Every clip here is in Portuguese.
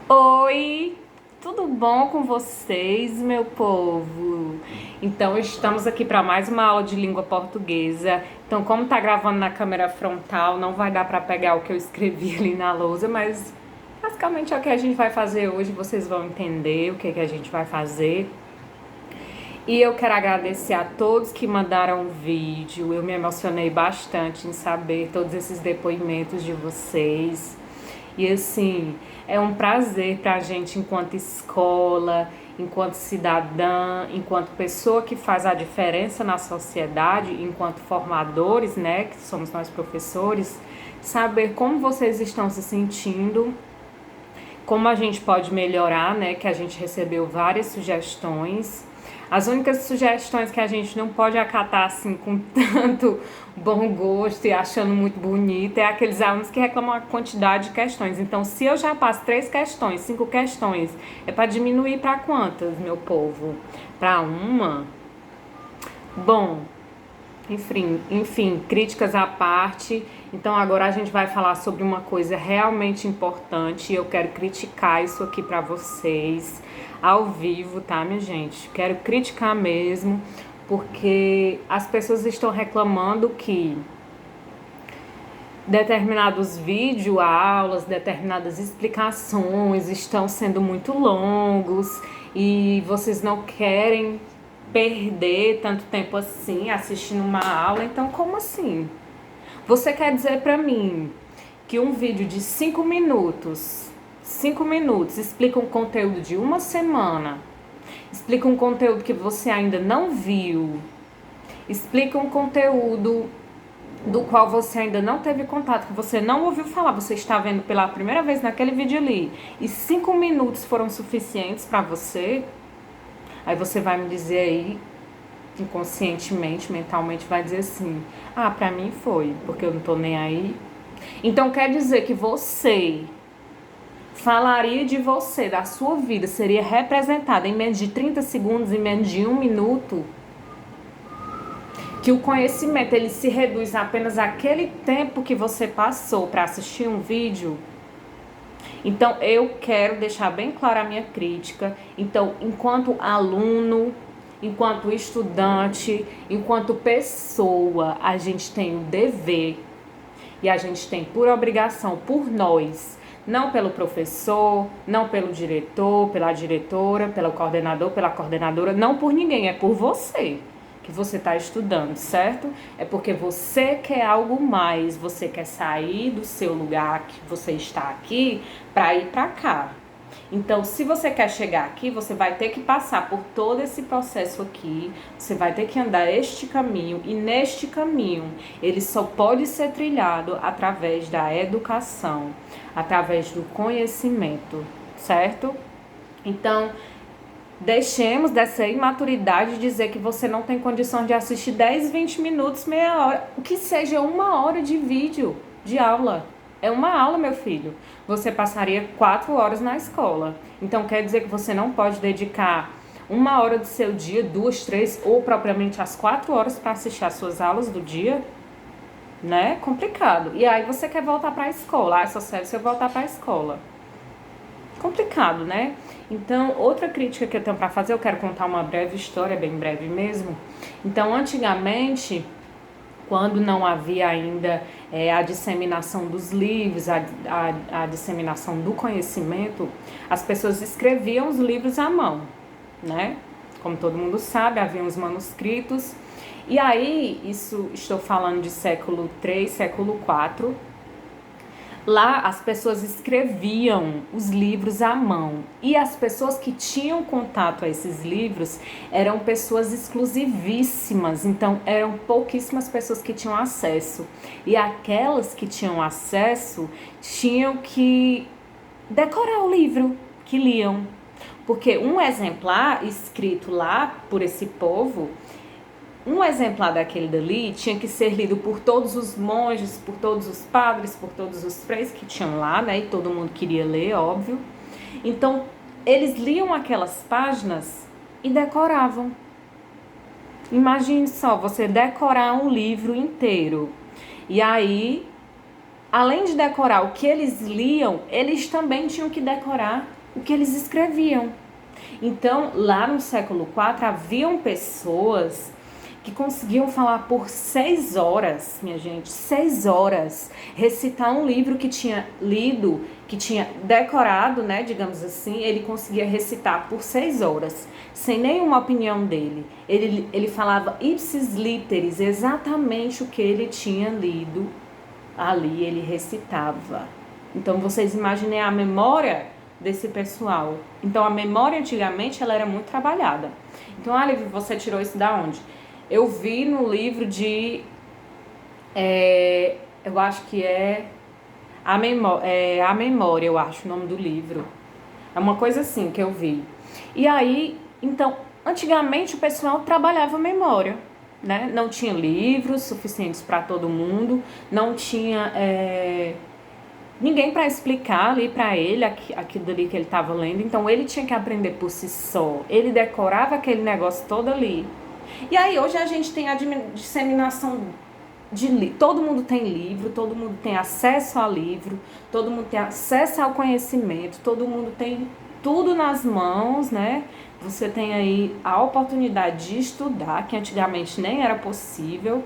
Oi, tudo bom com vocês, meu povo? Então, estamos aqui para mais uma aula de língua portuguesa. Então, como tá gravando na câmera frontal, não vai dar para pegar o que eu escrevi ali na lousa, mas basicamente é o que a gente vai fazer hoje. Vocês vão entender o que a gente vai fazer. E eu quero agradecer a todos que mandaram o vídeo. Eu me emocionei bastante em saber todos esses depoimentos de vocês. E assim, é um prazer para a gente, enquanto escola, enquanto cidadã, enquanto pessoa que faz a diferença na sociedade, enquanto formadores, né, que somos nós professores, saber como vocês estão se sentindo, como a gente pode melhorar, né, que a gente recebeu várias sugestões. As únicas sugestões que a gente não pode acatar assim com tanto bom gosto e achando muito bonito é aqueles alunos que reclamam a quantidade de questões. Então, se eu já passo 3 questões, 5 questões, é para diminuir para quantas, meu povo? Para uma? Bom, enfim, críticas à parte. Então agora a gente vai falar sobre uma coisa realmente importante e eu quero criticar isso aqui para vocês ao vivo, tá, minha gente? Quero criticar mesmo, porque as pessoas estão reclamando que determinados videoaulas, determinadas explicações estão sendo muito longos e vocês não querem perder tanto tempo assim assistindo uma aula. Então, como assim? Você quer dizer para mim que um vídeo de 5 minutos explica um conteúdo de uma semana, explica um conteúdo que você ainda não viu, explica um conteúdo do qual você ainda não teve contato, que você não ouviu falar, você está vendo pela primeira vez naquele vídeo ali, e 5 minutos foram suficientes para você? Aí você vai me dizer aí, inconscientemente, mentalmente, vai dizer assim: ah, pra mim foi, porque eu não tô nem aí. Então quer dizer que você falaria de você, da sua vida, seria representada em menos de 30 segundos, em menos de 1 minuto? Que o conhecimento ele se reduz a apenas aquele tempo que você passou para assistir um vídeo? Então eu quero deixar bem clara a minha crítica. Então, enquanto aluno, enquanto estudante, enquanto pessoa, a gente tem o dever e a gente tem por obrigação, por nós, não pelo professor, não pelo diretor, pela diretora, pelo coordenador, pela coordenadora, não por ninguém, é por você que você está estudando, certo? É porque você quer algo mais, você quer sair do seu lugar que você está aqui para ir para cá. Então, se você quer chegar aqui, você vai ter que passar por todo esse processo aqui, você vai ter que andar este caminho, e neste caminho ele só pode ser trilhado através da educação, através do conhecimento, certo? Então, deixemos dessa imaturidade de dizer que você não tem condição de assistir 10, 20 minutos, meia hora, o que seja 1 hora de vídeo, de aula. É uma aula, meu filho. Você passaria 4 horas na escola. Então quer dizer que você não pode dedicar 1 hora do seu dia, 2, 3 ou propriamente as 4 horas para assistir às suas aulas do dia? Né? Complicado. E aí você quer voltar para a escola. Ah, é só sério se eu voltar para a escola. Complicado, né? Então, outra crítica que eu tenho para fazer, eu quero contar uma breve história, bem breve mesmo. Então, antigamente, quando não havia ainda a disseminação dos livros, a disseminação do conhecimento, as pessoas escreviam os livros à mão, né? Como todo mundo sabe, havia os manuscritos. E aí, isso estou falando de século III, século IV. Lá as pessoas escreviam os livros à mão e as pessoas que tinham contato a esses livros eram pessoas exclusivíssimas, então eram pouquíssimas pessoas que tinham acesso. E aquelas que tinham acesso tinham que decorar o livro que liam, porque um exemplar escrito lá por esse povo, um exemplar daquele dali tinha que ser lido por todos os monges, por todos os padres, por todos os freis que tinham lá, né? E todo mundo queria ler, óbvio. Então, eles liam aquelas páginas e decoravam. Imagine só, você decorar um livro inteiro. E aí, além de decorar o que eles liam, eles também tinham que decorar o que eles escreviam. Então, lá no século IV, haviam pessoas que conseguiam falar por 6 horas, minha gente, 6 horas, recitar um livro que tinha lido, que tinha decorado, né, digamos assim, ele conseguia recitar por 6 horas, sem nenhuma opinião dele. Ele falava ipsis literis, exatamente o que ele tinha lido, ali ele recitava. Então, vocês imaginem a memória desse pessoal. Então, a memória antigamente, ela era muito trabalhada. Então, Liv, você tirou isso da onde? Eu vi no livro de, eu acho que é a Memória, eu acho o nome do livro. É uma coisa assim que eu vi. E aí, então, antigamente o pessoal trabalhava memória, né? Não tinha livros suficientes para todo mundo, não tinha ninguém para explicar ali para ele aquilo ali que ele estava lendo. Então, ele tinha que aprender por si só. Ele decorava aquele negócio todo ali. E aí hoje a gente tem a disseminação de livro. Todo mundo tem livro, todo mundo tem acesso a livro, todo mundo tem acesso ao conhecimento, todo mundo tem tudo nas mãos, né? Você tem aí a oportunidade de estudar, que antigamente nem era possível.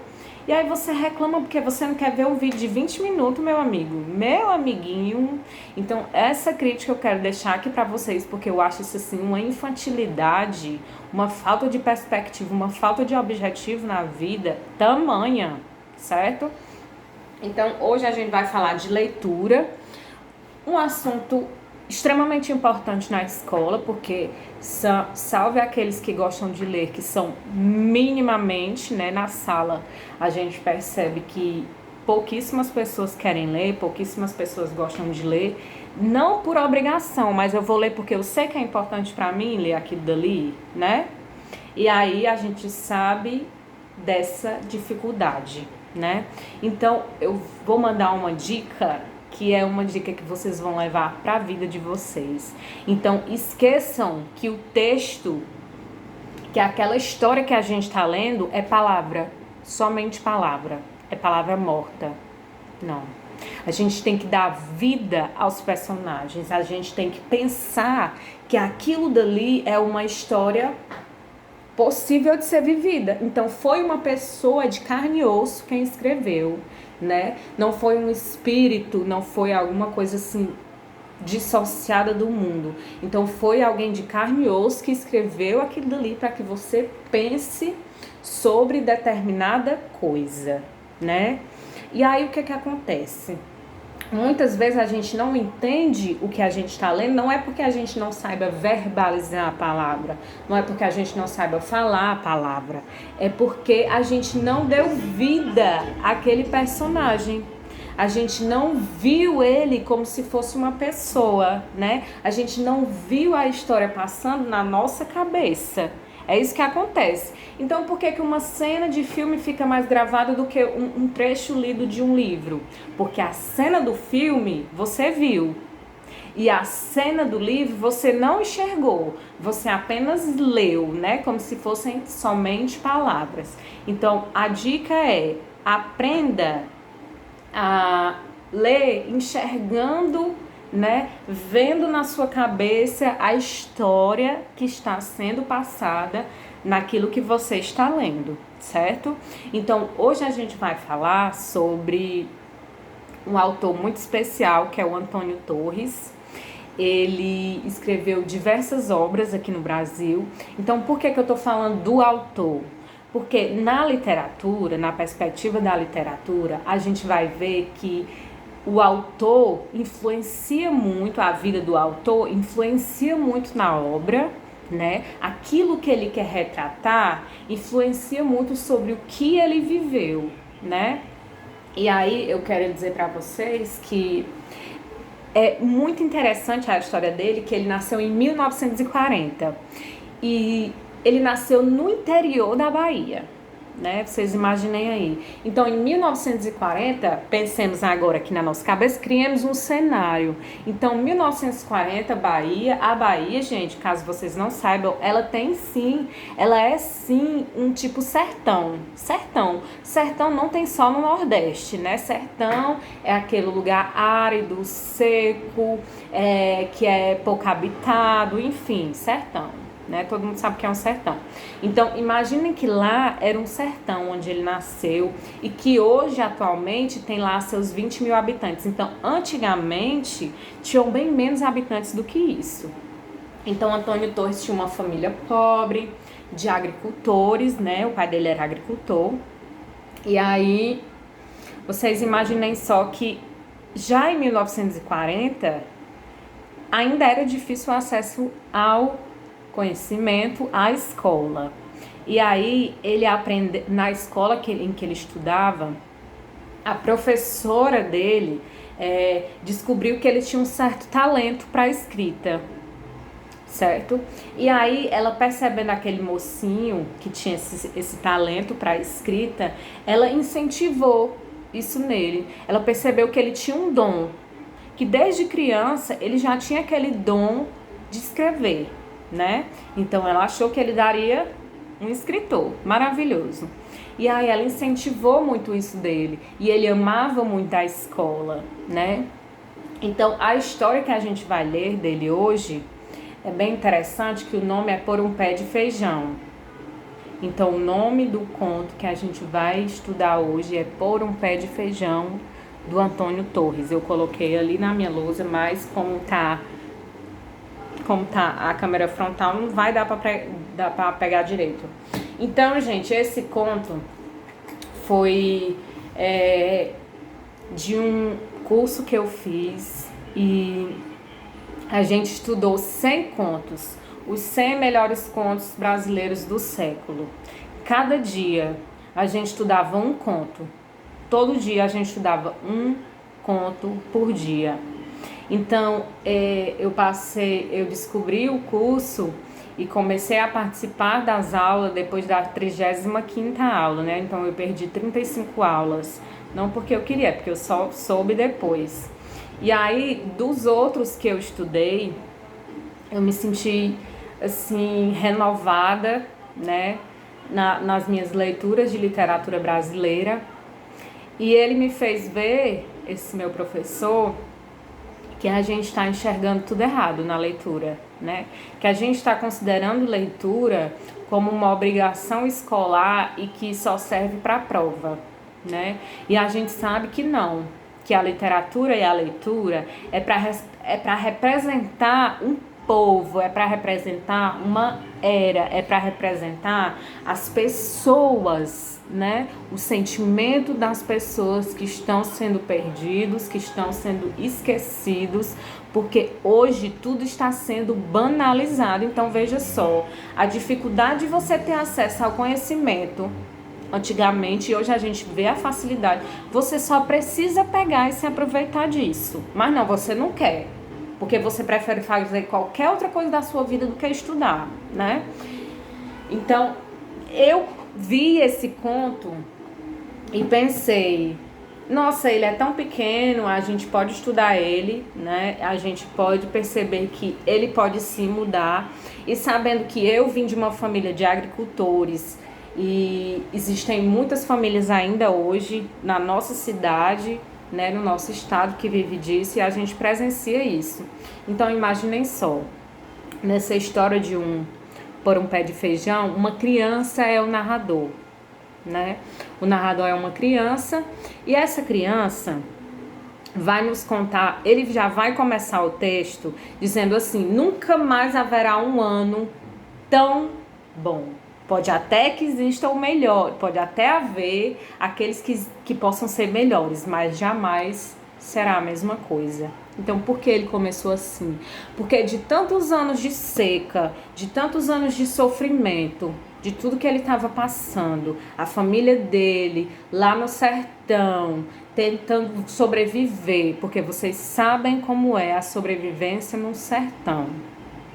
E aí você reclama porque você não quer ver um vídeo de 20 minutos, meu amigo, meu amiguinho. Então, essa crítica eu quero deixar aqui pra vocês, porque eu acho isso assim uma infantilidade, uma falta de perspectiva, uma falta de objetivo na vida tamanha, certo? Então, hoje a gente vai falar de leitura, um assunto extremamente importante na escola, porque salve aqueles que gostam de ler, que são minimamente, né, na sala a gente percebe que pouquíssimas pessoas querem ler, pouquíssimas pessoas gostam de ler, não por obrigação, mas eu vou ler porque eu sei que é importante para mim ler aquilo dali, né? E aí a gente sabe dessa dificuldade, né? Então eu vou mandar uma dica que é uma dica que vocês vão levar para a vida de vocês. Então, esqueçam que o texto, que aquela história que a gente está lendo é palavra, somente palavra, é palavra morta. Não. A gente tem que dar vida aos personagens, a gente tem que pensar que aquilo dali é uma história possível de ser vivida. Então, foi uma pessoa de carne e osso quem escreveu, né? Não foi um espírito, não foi alguma coisa assim dissociada do mundo. Então, foi alguém de carne e osso que escreveu aquilo dali para que você pense sobre determinada coisa, né? E aí, o que que acontece? Muitas vezes a gente não entende o que a gente está lendo, não é porque a gente não saiba verbalizar a palavra, não é porque a gente não saiba falar a palavra, é porque a gente não deu vida àquele personagem. A gente não viu ele como se fosse uma pessoa, né? A gente não viu a história passando na nossa cabeça. É isso que acontece. Então, por que uma cena de filme fica mais gravada do que um trecho lido de um livro? Porque a cena do filme você viu e a cena do livro você não enxergou, você apenas leu, né? Como se fossem somente palavras. Então, a dica é: aprenda a ler enxergando, né, vendo na sua cabeça a história que está sendo passada naquilo que você está lendo, certo? Então, hoje a gente vai falar sobre um autor muito especial, que é o Antônio Torres. Ele escreveu diversas obras aqui no Brasil. Então, por que eu estou falando do autor? Porque na literatura, na perspectiva da literatura, a gente vai ver que o autor influencia muito, a vida do autor influencia muito na obra, né? Aquilo que ele quer retratar influencia muito sobre o que ele viveu, né? E aí eu quero dizer para vocês que é muito interessante a história dele, que ele nasceu em 1940 e ele nasceu no interior da Bahia. né? Vocês imaginem aí. Então, em 1940, pensemos agora aqui na nossa cabeça, criamos um cenário. Então, 1940, Bahia, a Bahia, gente, caso vocês não saibam, ela é sim um tipo sertão. Sertão. Sertão não tem só no Nordeste, né? Sertão é aquele lugar árido, seco, que é pouco habitado, enfim, sertão. Né? Todo mundo sabe que é um sertão. Então, imaginem que lá era um sertão onde ele nasceu e que hoje, atualmente, tem lá seus 20 mil habitantes. Então, antigamente, tinham bem menos habitantes do que isso. Então, Antônio Torres tinha uma família pobre, de agricultores, né? O pai dele era agricultor. E aí, vocês imaginem só que já em 1940, ainda era difícil o acesso ao conhecimento, à escola. E aí ele aprende na escola em que ele estudava, a professora dele descobriu que ele tinha um certo talento para escrita, certo? E aí ela, percebendo aquele mocinho que tinha esse talento para escrita, ela incentivou isso nele. Ela percebeu que ele tinha um dom, que desde criança ele já tinha aquele dom de escrever, né? Então ela achou que ele daria um escritor maravilhoso. E aí ela incentivou muito isso dele. E ele amava muito a escola, né? Então a história que a gente vai ler dele hoje é bem interessante, que o nome é Por um Pé de Feijão. Então o nome do conto que a gente vai estudar hoje é Por um Pé de Feijão, do Antônio Torres. Eu coloquei ali na minha lousa, mas como tá a câmera frontal, não vai dar pra pegar direito. Então, gente, esse conto foi de um curso que eu fiz e a gente estudou 100 contos, os 100 melhores contos brasileiros do século. Cada dia a gente estudava um conto, todo dia a gente estudava um conto por dia. Então, eu descobri o curso e comecei a participar das aulas depois da 35ª aula, né? Então, eu perdi 35 aulas. Não porque eu queria, porque eu só soube depois. E aí, dos outros que eu estudei, eu me senti, assim, renovada, né? Nas minhas leituras de literatura brasileira. E ele me fez ver, esse meu professor, que a gente está enxergando tudo errado na leitura, né? Que a gente está considerando leitura como uma obrigação escolar e que só serve para a prova, né? E a gente sabe que não, que a literatura e a leitura é para representar um povo, é para representar uma era, é para representar as pessoas, né? O sentimento das pessoas que estão sendo perdidos, que estão sendo esquecidos, porque hoje tudo está sendo banalizado. Então veja só, a dificuldade de você ter acesso ao conhecimento. Antigamente, e hoje a gente vê a facilidade. Você só precisa pegar e se aproveitar disso. Mas não, você não quer. Porque você prefere fazer qualquer outra coisa da sua vida do que estudar, né? Então, eu vi esse conto e pensei, nossa, ele é tão pequeno, a gente pode estudar ele, né? A gente pode perceber que ele pode sim mudar. E sabendo que eu vim de uma família de agricultores e existem muitas famílias ainda hoje na nossa cidade, né, no nosso estado, que vive disso, e a gente presencia isso. Então imaginem só, nessa história de Por um Pé de Feijão, uma criança é o narrador, né? O narrador é uma criança e essa criança vai nos contar, ele já vai começar o texto dizendo assim: nunca mais haverá um ano tão bom. Pode até que exista o melhor, pode até haver aqueles que possam ser melhores, mas jamais será a mesma coisa. Então, por que ele começou assim? Porque de tantos anos de seca, de tantos anos de sofrimento, de tudo que ele estava passando, a família dele lá no sertão, tentando sobreviver, porque vocês sabem como é a sobrevivência no sertão.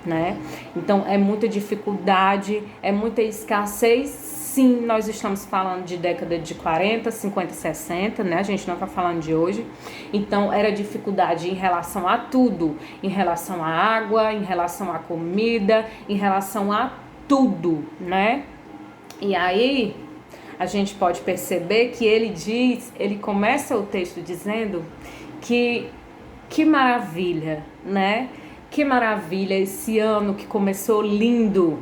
né? Então é muita dificuldade, é muita escassez. Sim, nós estamos falando de década de 40, 50, 60, né? A gente não está falando de hoje. Então era dificuldade em relação a tudo, em relação à água, em relação à comida, em relação a tudo, né? E aí a gente pode perceber que ele começa o texto dizendo que maravilha, né? Que maravilha esse ano que começou lindo.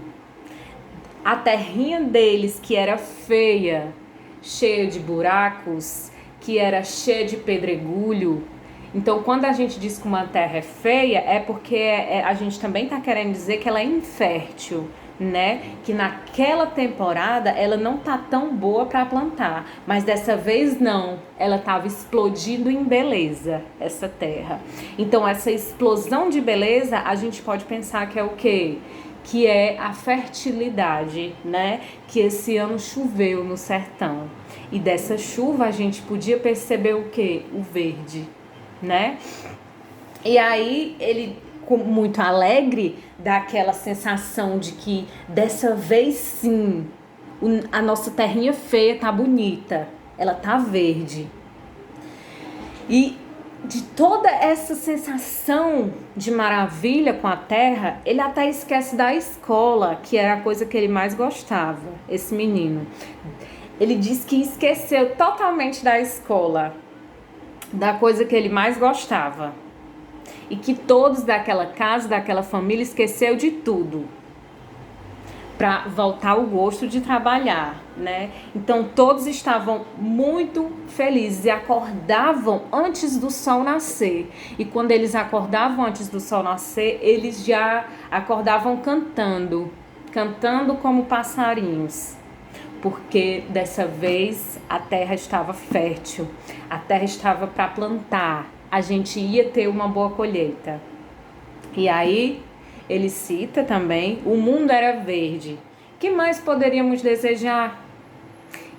A terrinha deles, que era feia, cheia de buracos, que era cheia de pedregulho. Então, quando a gente diz que uma terra é feia, é porque a gente também está querendo dizer que ela é infértil, né? Que naquela temporada ela não tá tão boa para plantar, mas dessa vez não, ela estava explodindo em beleza, essa terra. Então essa explosão de beleza a gente pode pensar que é o quê? Que é a fertilidade, né? Que esse ano choveu no sertão. E dessa chuva a gente podia perceber o quê? O verde, né? E aí ele, muito alegre, dá aquela sensação de que dessa vez sim, a nossa terrinha feia tá bonita, ela tá verde. E de toda essa sensação de maravilha com a terra, ele até esquece da escola, que era a coisa que ele mais gostava, esse menino. Ele diz que esqueceu totalmente da escola, da coisa que ele mais gostava. E que todos daquela casa, daquela família, esqueceu de tudo para voltar ao gosto de trabalhar, né? Então todos estavam muito felizes e acordavam antes do sol nascer. E quando eles acordavam antes do sol nascer, eles já acordavam cantando como passarinhos. Porque dessa vez a terra estava fértil, a terra estava para plantar, a gente ia ter uma boa colheita. E aí ele cita também, o mundo era verde. Que mais poderíamos desejar?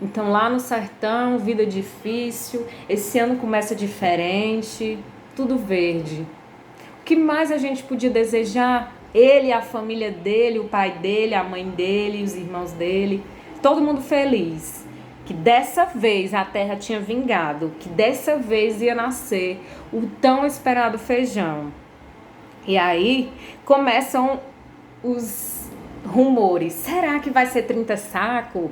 Então lá no sertão, vida difícil, esse ano começa diferente, tudo verde. O que mais a gente podia desejar? Ele, a família dele, o pai dele, a mãe dele, os irmãos dele, todo mundo feliz. Que dessa vez a terra tinha vingado, que dessa vez ia nascer o tão esperado feijão. E aí começam os rumores. Será que vai ser 30 sacos?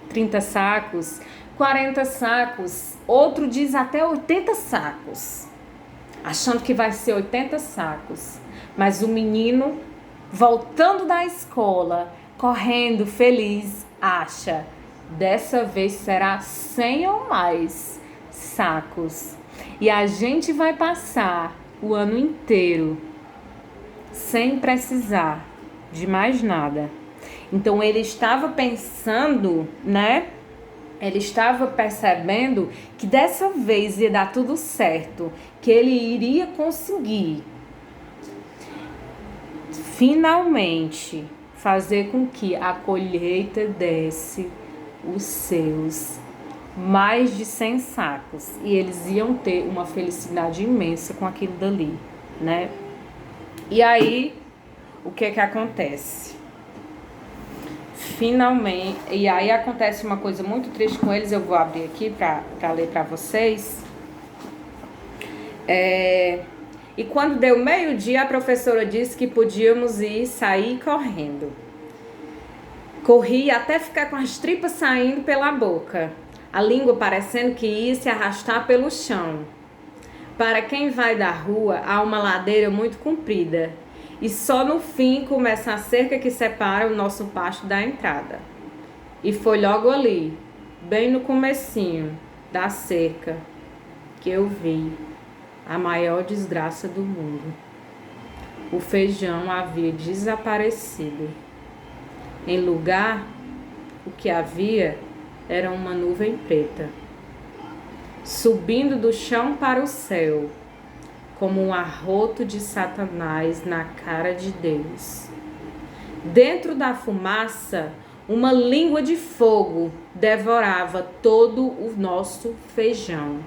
30 sacos? 40 sacos? Outro diz até 80 sacos. Achando que vai ser 80 sacos. Mas o menino, voltando da escola, correndo, feliz, acha: dessa vez será 100 ou mais sacos. E a gente vai passar o ano inteiro sem precisar de mais nada. Então ele estava pensando, né? Ele estava percebendo que dessa vez ia dar tudo certo, que ele iria conseguir finalmente fazer com que a colheita desse os seus mais de 100 sacos. E eles iam ter uma felicidade imensa com aquilo dali, né? E aí, o que acontece? Finalmente, e aí acontece uma coisa muito triste com eles, eu vou abrir aqui para ler para vocês. E quando deu meio-dia, a professora disse que podíamos sair correndo. Corri até ficar com as tripas saindo pela boca, a língua parecendo que ia se arrastar pelo chão. Para quem vai da rua, há uma ladeira muito comprida, e só no fim começa a cerca que separa o nosso pátio da entrada. E foi logo ali, bem no comecinho da cerca, que eu vi a maior desgraça do mundo. O feijão havia desaparecido. Em lugar, o que havia era uma nuvem preta, subindo do chão para o céu, como um arroto de Satanás na cara de Deus. Dentro da fumaça, uma língua de fogo devorava todo o nosso feijão.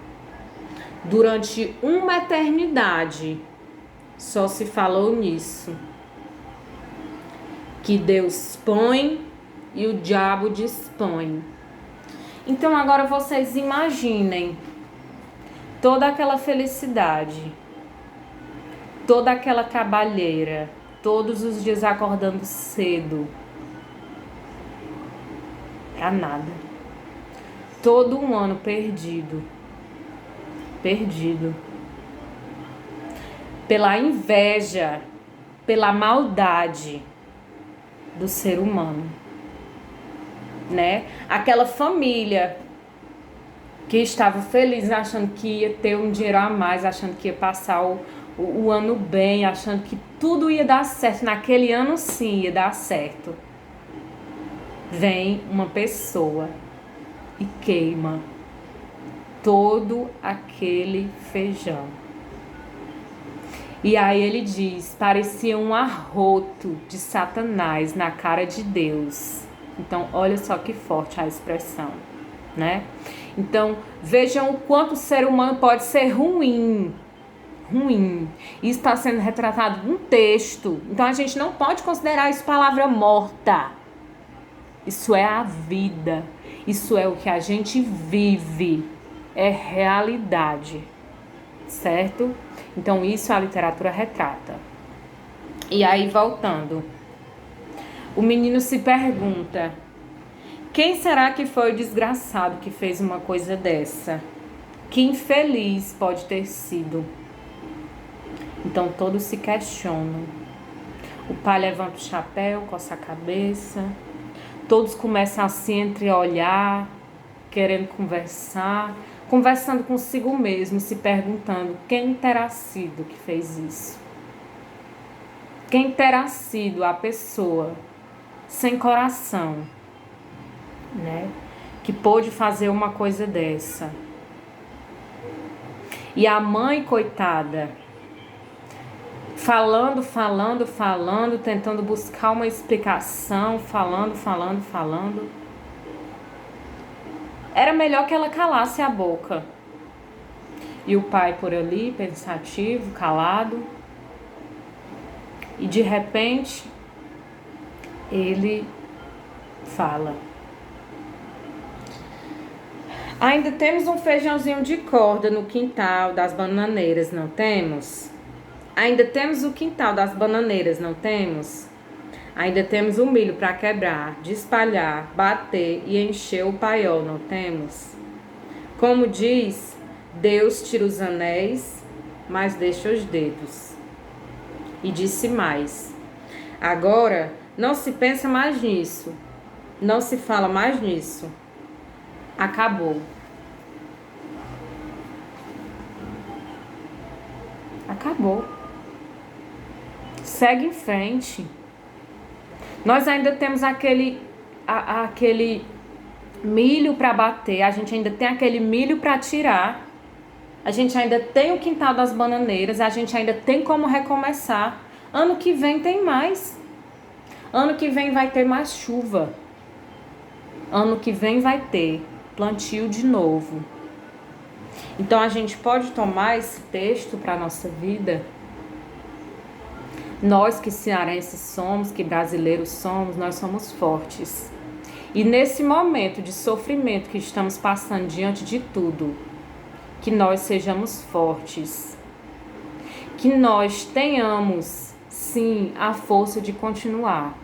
Durante uma eternidade, só se falou nisso. que Deus põe e o diabo dispõe. Então agora vocês imaginem toda aquela felicidade, toda aquela trabalheira, todos os dias acordando cedo, pra nada. Todo um ano perdido. Pela inveja, pela maldade do ser humano, né? Aquela família que estava feliz, achando que ia ter um dinheiro a mais, achando que ia passar o ano bem, achando que tudo ia dar certo. Naquele ano sim ia dar certo. Vem uma pessoa e queima todo aquele feijão. E aí ele diz, parecia um arroto de Satanás na cara de Deus. Então, olha só que forte a expressão, né? Então, vejam o quanto o ser humano pode ser ruim. Isso está sendo retratado num texto. Então, a gente não pode considerar isso palavra morta. Isso é a vida. Isso é o que a gente vive. É realidade. Certo? Então, isso a literatura retrata. E aí, voltando. O menino se pergunta: quem será que foi o desgraçado que fez uma coisa dessa? Que infeliz pode ter sido? Então, todos se questionam. O pai levanta o chapéu, coça a cabeça. Todos começam a se entreolhar, querendo conversar. Conversando consigo mesmo, se perguntando quem terá sido que fez isso? Quem terá sido a pessoa sem coração, né? Que pôde fazer uma coisa dessa? E a mãe, coitada, falando, tentando buscar uma explicação, falando. Era melhor que ela calasse a boca. E o pai por ali, pensativo, calado. E de repente, ele fala: ainda temos um feijãozinho de corda no quintal das bananeiras, não temos? Ainda temos o quintal das bananeiras, não temos? Ainda temos o milho para quebrar, espalhar, bater e encher o paiol, não temos? Como diz, Deus tira os anéis, mas deixa os dedos. E disse mais: agora não se pensa mais nisso, não se fala mais nisso. Acabou. Acabou. Segue em frente. Nós ainda temos aquele milho para bater, a gente ainda tem aquele milho para tirar, a gente ainda tem o quintal das bananeiras, a gente ainda tem como recomeçar. Ano que vem tem mais. Ano que vem vai ter mais chuva. Ano que vem vai ter plantio de novo. Então a gente pode tomar esse texto para a nossa vida. Nós que cearenses somos, que brasileiros somos, nós somos fortes. E nesse momento de sofrimento que estamos passando diante de tudo, que nós sejamos fortes. Que nós tenhamos, sim, a força de continuar.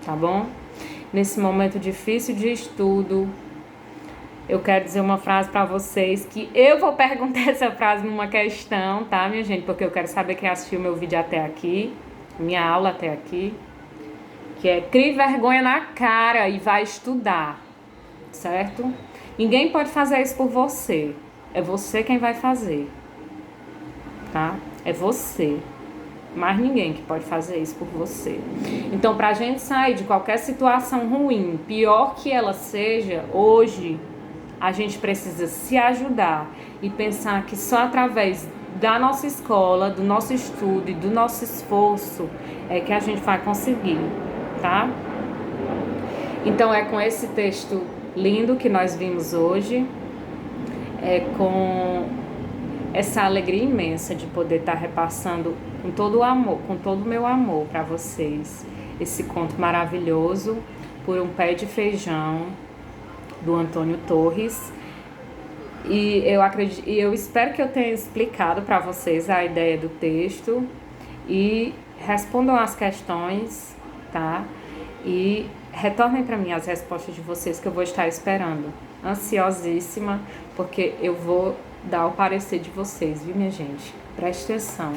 Tá bom? Nesse momento difícil de estudo, eu quero dizer uma frase para vocês, que eu vou perguntar essa frase numa questão, tá, minha gente? Porque eu quero saber quem assistiu meu vídeo até aqui, minha aula até aqui, que é: crie vergonha na cara e vai estudar, certo? Ninguém pode fazer isso por você, é você quem vai fazer, tá? É você, mais ninguém que pode fazer isso por você. Então, pra gente sair de qualquer situação ruim, pior que ela seja, hoje a gente precisa se ajudar e pensar que só através da nossa escola, do nosso estudo e do nosso esforço é que a gente vai conseguir, tá? Então é com esse texto lindo que nós vimos hoje, é com essa alegria imensa de poder estar repassando com todo o amor, com todo o meu amor para vocês, esse conto maravilhoso, Por um Pé de Feijão, do Antônio Torres. E eu espero que eu tenha explicado para vocês a ideia do texto e respondam as questões, tá? E retornem para mim as respostas de vocês que eu vou estar esperando. Ansiosíssima, porque eu vou dar o parecer de vocês, viu, minha gente? Preste atenção.